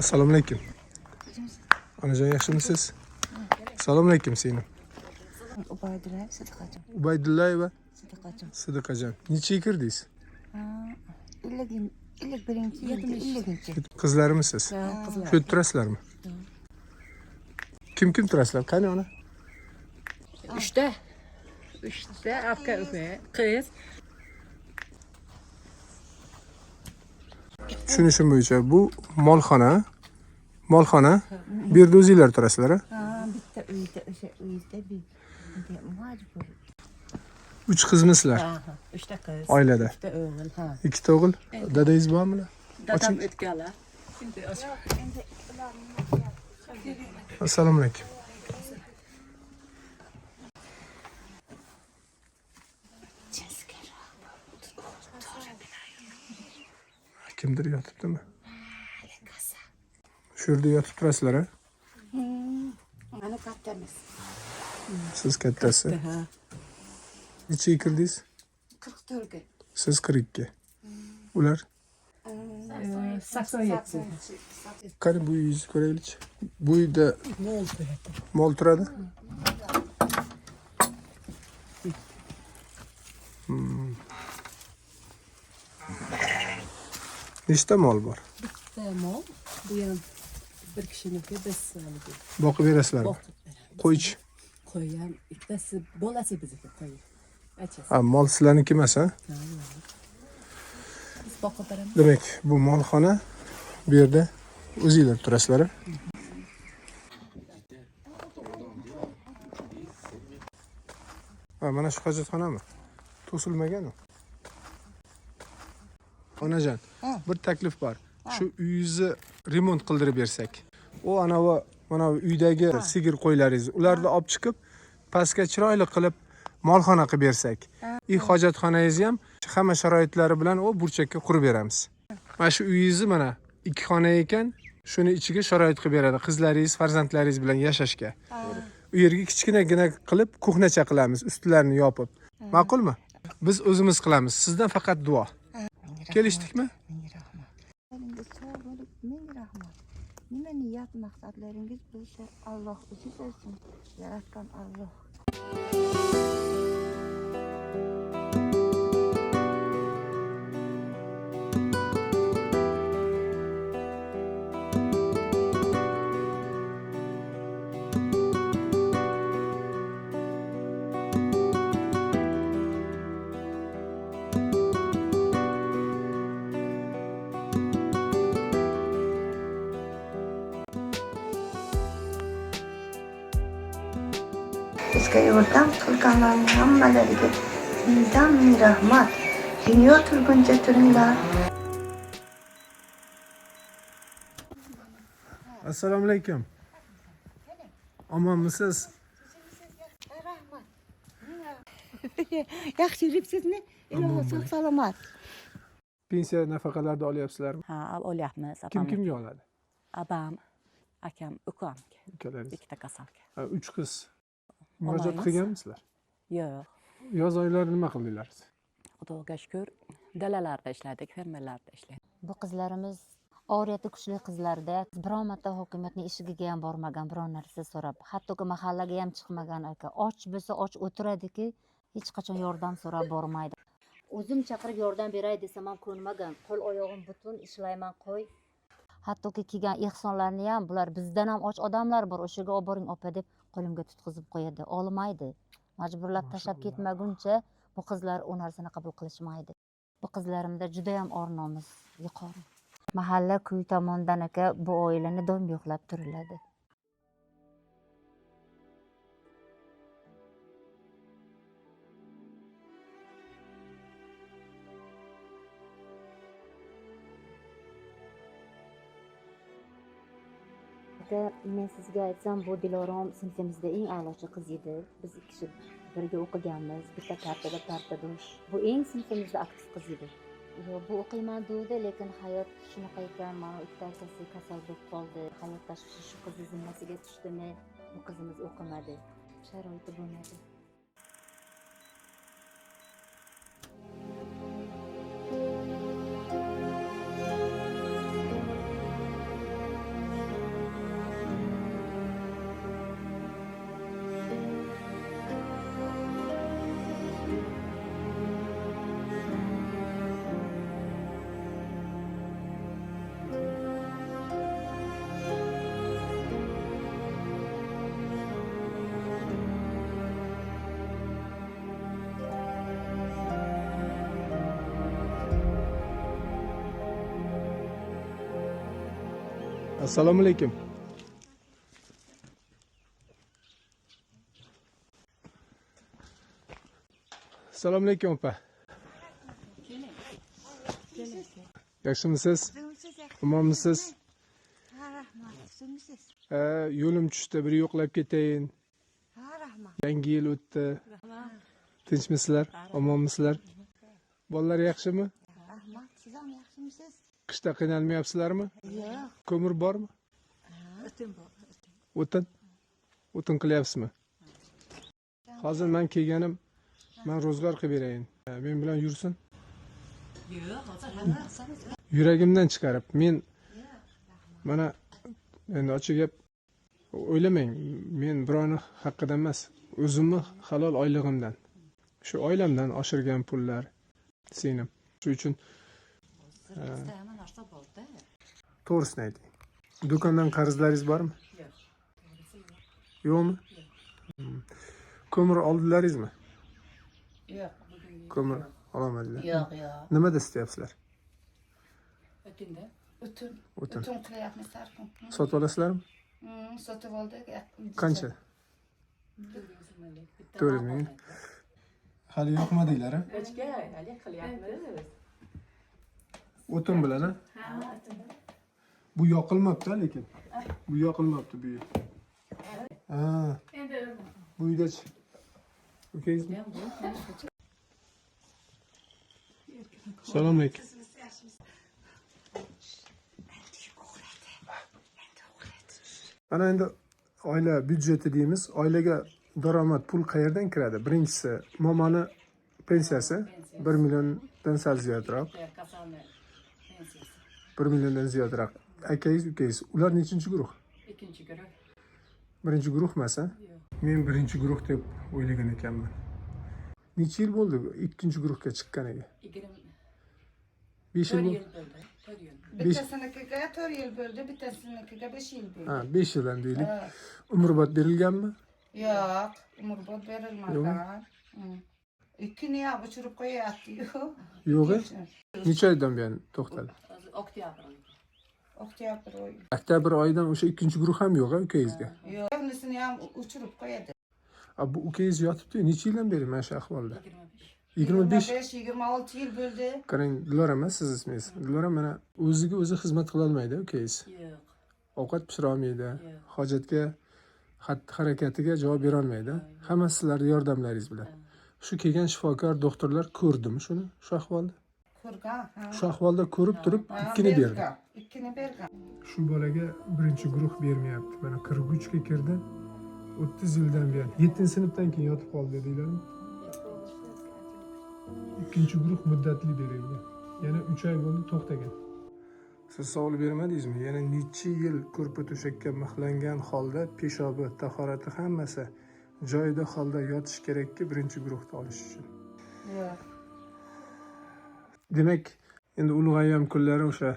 Assalomu alaykum. Onajon yaxshimisiz? Assalomu alaykum singlim. Ubaydullayev Sıdıkacan. Ubaydullayeva Sıdıkacan. Sidiqajon. Nechaga kirdingiz? İlk birinci, ilkinchi. Qizlarimisiz? Qizlar. Shu yerda turasizlarmi? Kim turasizlar? Qani ona? Üçte aka kız. Tushunishim bo'yicha bu molxona. Molxona. Bu yerda o'zinglar turasizlar, ha? Bitta uyda bir majbur. 3 qizmisizlar Üçte kız. oilada? Üçte oğul. Ha. Ikkita o'g'il. Dadangiz bormi? Dadam ötgala. Şimdi Assalomu alaykum. Kimdir yotibdimi? Shu yerda yotib turasizlar, ha? Ana kattamiz. Siz kattasi. ha. Nechaga kirdingiz? 44'e. Siz 42. Ular? 87. Qani bu uyingizni ko'raylik. Bu uyda Ne oldu? mol turadi? Nechta mol bor? Tamam. Bu yan bir kişiniki biz sağlıklı. Boqib berasizlarmi? Bakıp verelim. Qo'ychi. Koyyan ikkitasi bolasi bizniki koyun. Achasi. Ha, mol sizlarniki emas, ha? Biz bakıp verelim. Demak, bu molxona. Bu yerda o'zinglar turasizlar, ha? Ha, mana shu hojatxonami? To'silmagan u. Onajon, bir taklif bor. Shu uyingizni remont qildirib bersak. O mana bu uydagi sigir qo'ylaringiz, ularni olib chiqib, pastga chiroyli qilib molxona qilib bersak. Hojatxonangizni ham hamma sharoitlari bilan o burchakka qurib beramiz. Mana shu uyingizni mana 2 xona ekan, shuni ichiga sharoit qilib beradi qizlaringiz, farzandlaringiz bilan yashashga. U yerga kichkinagina qilib kuxnacha qilamiz, ustlarini yopib. Ma'qulmi? Biz o'zimiz qilamiz. Sizdan faqat duo. Kelishdikmi? Ming rahmat. Elingiz sog' bo'lib, ming rahmat. Nima niyat maqsadlaringiz bo'lsa, Alloh o'zi bilsin. Yaratgan Alloh. Bizga yordam qilganlarning hammalariga mingdan ming rahmat. Dunyo turguncha turinglar. Assalomu alaykum. Omonmisiz? Rahmat. Yaxshi yuribsizmi? Ilohi sog' salomat. Pensiya nafaqalarni olyapsizlarmi? Ha, olyapmiz. Kimga oladi? Abam, akam, ukam. Ukalaringiz. Ikkita kasalka. 3 qiz. Murojaat Olmaymiz. qilganmisizlar? Yo'q. Yoz oylari nima qildinglar? Xudoga shukr, dalalarda ishladik, fermerlarda ishladik. Bu qizlarimiz oriyati kuchli qizlarda biron marta hokimiyatning eshigiga ham bormagan, biron narsa so'rab, hattoki mahallaga ham chiqmagan aka. Och bo'lsa och o'tiradiki, hech qachon yordam so'rab bormaydi. O'zim chaqirib yordam beray desam ham ko'nmagan. Qo'l oyog'im butun, ishlayman qo'y. Hattoki kelgan ehsonlarni ham bular bizdan ham och odamlar bor, o'shaga olib boring opa deb qo'limga tutqizib qo'yadi. Olmaydi. Majburlab tashlab ketmaguncha bu qizlar u narsani qabul qilishmaydi. Bu qizlarimda juda ham or-nomus yuqori. Mahalla kuy tomonidan aka bu oilani doim yo'qlab turiladi. Men sizga aytsam, bu Dilorom sinfimizda eng a'lochi qiz edi. Biz ikki kishi birga o'qiganmiz, bitta partadosh. Bu eng sinfimizda aktiv qiz edi. Yo'q, bu o'qiyman degdi, lekin hayot shunaqa ekan, mana ikkita akasi kasal bo'lib qoldi. Hayot tashvishi shu qiz zimmasiga tushdimi? Bu qizimiz o'qimadi. Sharoiti bo'lmadi. Assalomu alaykum. Assalomu alaykum opa. Yaxshimisiz? Omonmisiz? Ha, rahmat. Sizmisiz? Yo'lim tushdi, bir yo'qlab ketayin. Ha, rahmat. Yangi yil o'tdi. Tinchmisizlar? Omonmisizlar? Bolalar yaxshimi? Rahmat. Siz ham yaxshimisiz? Qishda qiynalmayapsizlarmi? Yo'q. Ko'mir bormi? O'tin? O'tin qilyapsizmi? Hozir men kelganim, men ro'zg'or qilib berayin. Men bilan yursin. Yuragimdan chiqarib, men mana endi ochiq gap o'ylamang, men birovni haqqidan emas, o'zimni halol oylig'imdan, shu oilamdan oshirgan pullar singlim. Shu uchun to'g'risini ayting. Do'kondan qarzlaringiz bormi? Yo'qmi? Ko'mir oldilaringizmi? Yo'q. Ko'mir olamadinglar. Yo'q. Nimada istyapsizlar? O'tinda. O'tin. O'tin. O'tin qilyapmiz har kun. Sotib olasizlarmi? Sotib oldik. Qancha? 400 ming. Hali yoqmadinglar a? Hechga hali qilyapmiz. O'tin bilan a? Bu yoqilmabdi lekin. Bu yoqilmabdi bu. Ha, Endi bu uydachi. Ukangizmi? Assalomu alaykum. Mana endi oila byudjeti deymiz. Oilaga daromad pul qayerdan kiradi? Birinchisi, momoni pensiyasi 1 milliondan sal ziyodroq. kasalni pensiyasi. 1 milliondan ziyodroq. Akangiz, ukangiz, ular nechinchi guruh? Ikkinchi guruh. Birinchi guruh emas, a? Men birinchi guruh deb o'ylagan ekanman. Necha yil bo'ldi ikkinchi guruhga chiqqaniga? 5 yil bo'ldi. 4 yil. Bittasinikiga 4 yil bo'ldi, bittasinikiga 5 yil bo'ldi. Ha, 5 yildan deylik. Umrbod berilganmi? Yo'q, umrbod berilmagan. Ikkini ham uchirib qo'yapti-yu. Yo'q. Necha oydan buyon to'xtadi? Oktyabr oyi. Oktyabr oyi. Oktyabr oyidan o'sha ikkinchi guruh ham yo'q, ukangizga. Yo'q, unisini ham uchirib qo'yadi. Bu ukangiz yotibdi, necha yildan beri mana shu ahvolda? 25. 25-26 yil bo'ldi. Qarang, Diloram emas siz ismingiz. Diloram mana o'ziga o'zi xizmat qila olmaydi, ukangiz. Yo'q. Ovqat pishira olmaydi, hojatga, xatti-harakatiga javob bera olmaydi. Hammasi sizlarning yordamlaringiz bilan. Shu kelgan shifokor, doktorlar ko'rdimi shuni, shu ahvolda? Ko'rgan. Shu ahvolda ko'rib turib ikkini berdi. Ikkini bergan. Shu bolaga birinchi guruh bermayapti. Mana 43 ga kirdi. 30 yildan buyon 7-sinfdan keyin yotib qoldi dedinglarmi? Ikkinchi guruh muddatli berilgan. Yana 3 oy bo'ldi to'xtagan. Siz savol bermadingizmi? Yana necha yil ko'rpa to'shakka mixlangan holda peshobi, tahorati hammasi joyida holda yotish kerakki, birinchi guruhda olish uchun. Yo'q. Demak, endi ulg'aygan kunlari o'sha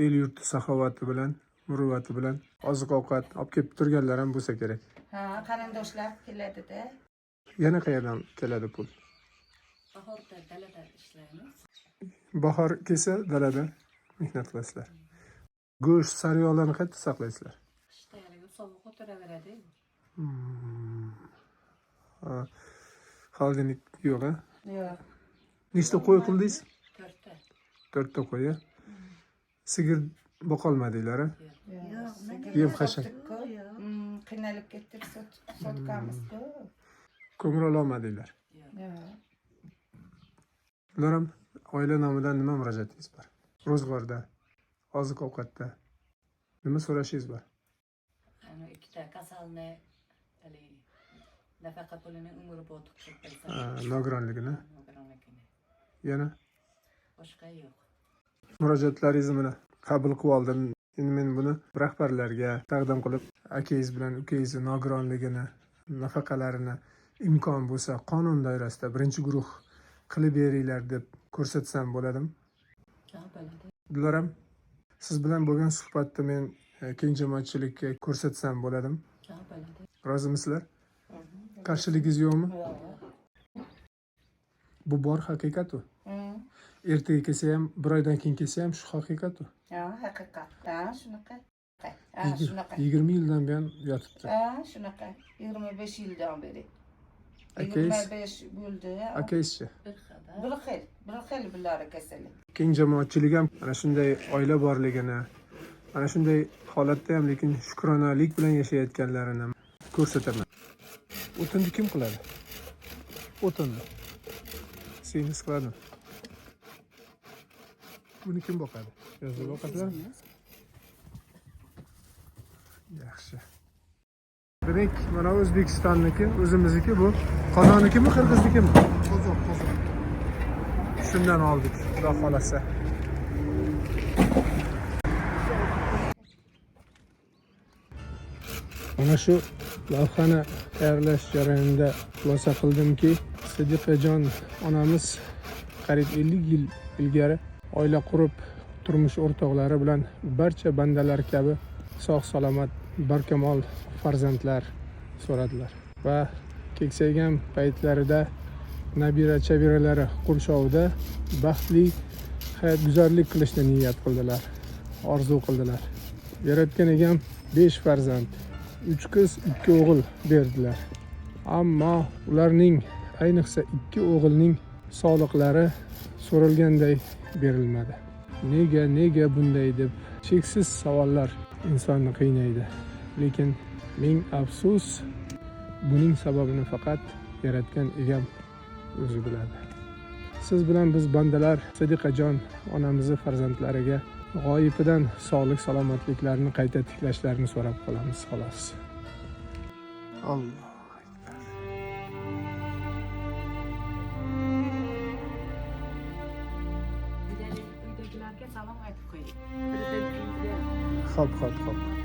el yurti saxovati bilan, muruvvati bilan oziq-ovqat olib kelib turganlar ham bo'lsa kerak. Ha, qarindoshlar keladi-da. Yana qayerdan keladi pul? Bahorda dalada ishlaymiz. Bahor kelsa dalada mehnat qilasizlar. Go'sht, sariyog'larni qayerda saqlaysizlar? Qishda haligi sovuq o'tiraveradi. Xolodilnik yo'q, a? Yo'q. Nechta qo'y qildingiz? 4ta. 4ta qo'y. Sigir boqolmadinglar, a? Yo'q. Yem xashak. Qiynalib ketdik, sotganmiz-ku. Ko'mir ololmadinglar. Yo'q. Ular ham oila nomidan nima murojaatingiz bor? Ro'zg'orda, oziq-ovqatda nima so'rashingiz bor? Ana ikkita kasalni haligi nafaqa pulini umrbod qilib bersa. Nogironligini. Nogironligini. Yana Boshqa yo'q. murojaatlaringizni mana qabul qilib oldim. Endi men buni rahbarlarga taqdim qilib, akangiz bilan ukangizni nogironligini, nafaqalarini imkon bo'lsa qonun doirasida birinchi guruh qilib beringlar deb ko'rsatsam bo'ladimi? Diloram, siz bilan bo'lgan suhbatni men keng jamoatchilikka ko'rsatsam bo'ladimi? Rozimisizlar? Qarshiligingiz yo'qmi? Bu bor haqiqat u. Ertaga kelsa ham, bir oydan keyin kelsa ham shu haqiqat u. Ha, haqiqatdan shunaqa. Ha, shunaqa. 20 yildan buyon yotibdi. Ha, shunaqa. 25 yildan beri. Akangiz 25 bo'ldi. akangizchi Bir kadar. Bir xil bular kasali. keng jamoatchilik ham mana shunday oila borligini, mana shunday holatda ham lekin shukronalik bilan yashayotganlarini ko'rsataman. O'tinni kim qiladi? O'tinni. Singiz qiladi. Buni kim boqadi? Yozda boqadilarmi? Yaxshi. Demak, mana O'zbekistonniki, o'zimizniki bu. Qozonikimi, Qirg'iznikimi? Qozoq. Shundan oldik, xudo xolasa. Mana shu lavhani tayyorlash jarayonida xulosa qildimki, Sidiqajon onamiz qariyb 50 yil ilgari oila qurib, turmush o'rtoqlari bilan barcha bandalar kabi sog' salomat, barkamol farzandlar so'radilar va keksaygan paytlarida nabira chabiralari qurshovida baxtli hayot guzarlik qilishni niyat qildilar, orzu qildilar. Yaratgan egam 5 farzand, 3 qiz, 2 o'g'il berdilar. Ammo ularning, ayniqsa 2 o'g'ilning sog'liqlari so'ralganday berilmadi. Nega bunday deb cheksiz savollar insonni qiynaydi. Lekin ming afsus, buning sababini faqat yaratgan egam o'zi biladi. Siz bilan biz bandalar Sidiqajon onamizni farzandlariga g'oyibidan sog'lik salomatliklarini qayta tiklashlarini so'rab qolamiz xolos. Alloh. Uydagilarga salom aytib qo'ying. Prezidentimiz Xo'p.